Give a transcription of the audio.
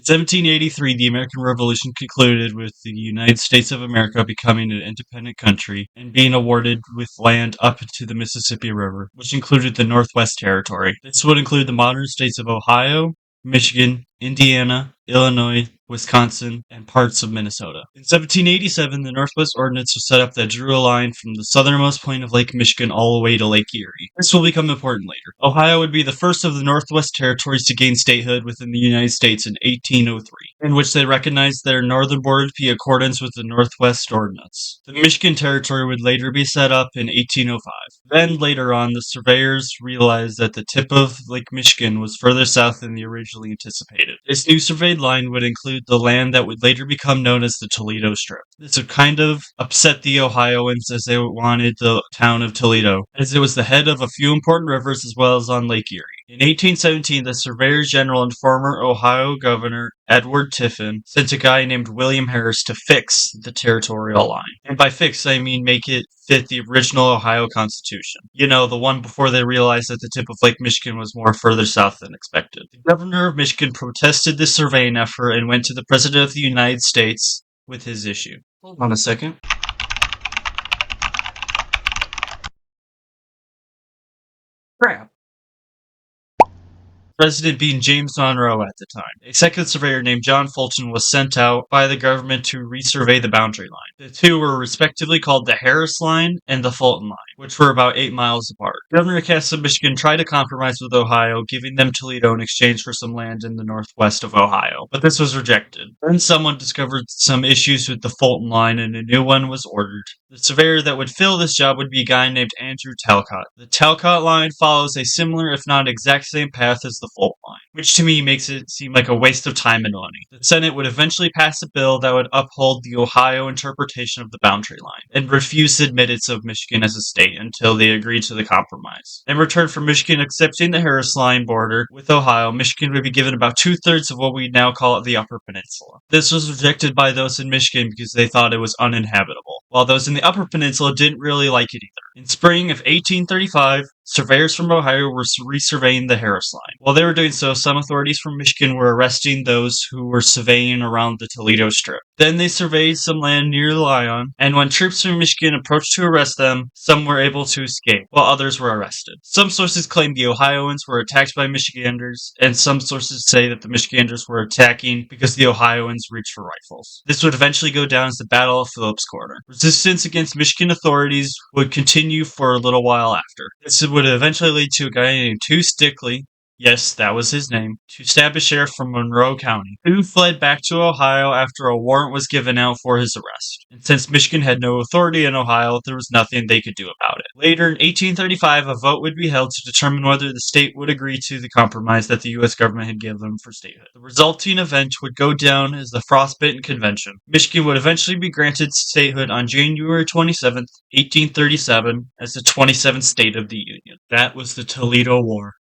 In 1783, the American Revolution concluded with the United States of America becoming an independent country and being awarded with land up to the Mississippi River, which included the Northwest Territory. This would include the modern states of Ohio, Michigan, Indiana, Illinois, Wisconsin, and parts of Minnesota. In 1787, the Northwest Ordinance was set up that drew a line from the southernmost point of Lake Michigan all the way to Lake Erie. This will become important later. Ohio would be the first of the Northwest territories to gain statehood within the United States in 1803, in which they recognized their northern border to be in accordance with the Northwest Ordinance. The Michigan Territory would later be set up in 1805. Then, later on, the surveyors realized that the tip of Lake Michigan was further south than they originally anticipated. This new surveyed line would include the land that would later become known as the Toledo Strip. This would kind of upset the Ohioans as they wanted the town of Toledo, as it was the head of a few important rivers as well as on Lake Erie. In 1817, the Surveyors General and former Ohio Governor Edward Tiffin sent a guy named William Harris to fix the territorial line. And by fix, I mean make it fit the original Ohio Constitution. You know, the one before they realized that the tip of Lake Michigan was more further south than expected. The governor of Michigan protested this surveying effort and went to the President of the United States with his issue. Hold on a second. Crap. President being James Monroe at the time. A second surveyor named John Fulton was sent out by the government to resurvey the boundary line. The two were respectively called the Harris Line and the Fulton Line, which were about 8 miles apart. Governor Cass of Michigan tried to compromise with Ohio, giving them Toledo in exchange for some land in the northwest of Ohio, but this was rejected. Then someone discovered some issues with the Fulton Line and a new one was ordered. The surveyor that would fill this job would be a guy named Andrew Talcott. The Talcott Line follows a similar, if not exact same path as the Fulton Line, which to me makes it seem like a waste of time and money. The Senate would eventually pass a bill that would uphold the Ohio interpretation of the boundary line and refuse admittance of Michigan as a state until they agreed to the compromise. In return for Michigan accepting the Harris Line border with Ohio, Michigan would be given about 2/3 of what we now call the Upper Peninsula. This was rejected by those in Michigan because they thought it was uninhabitable, while those in the Upper Peninsula didn't really like it either. In spring of 1835, surveyors from Ohio were resurveying the Harris Line. While they were doing so, some authorities from Michigan were arresting those who were surveying around the Toledo Strip. Then they surveyed some land near Lyon, and when troops from Michigan approached to arrest them, some were able to escape, while others were arrested. Some sources claim the Ohioans were attacked by Michiganders, and some sources say that the Michiganders were attacking because the Ohioans reached for rifles. This would eventually go down as the Battle of Phillips Corner. Resistance against Michigan authorities would continue for a little while after. This would eventually lead to a guy named Tu Stickley, yes, that was his name, to stab a sheriff from Monroe County, who fled back to Ohio after a warrant was given out for his arrest. And since Michigan had no authority in Ohio, there was nothing they could do about it. Later in 1835, a vote would be held to determine whether the state would agree to the compromise that the U.S. government had given them for statehood. The resulting event would go down as the Frostbitten Convention. Michigan would eventually be granted statehood on January 27th, 1837, as the 27th state of the Union. That was the Toledo War.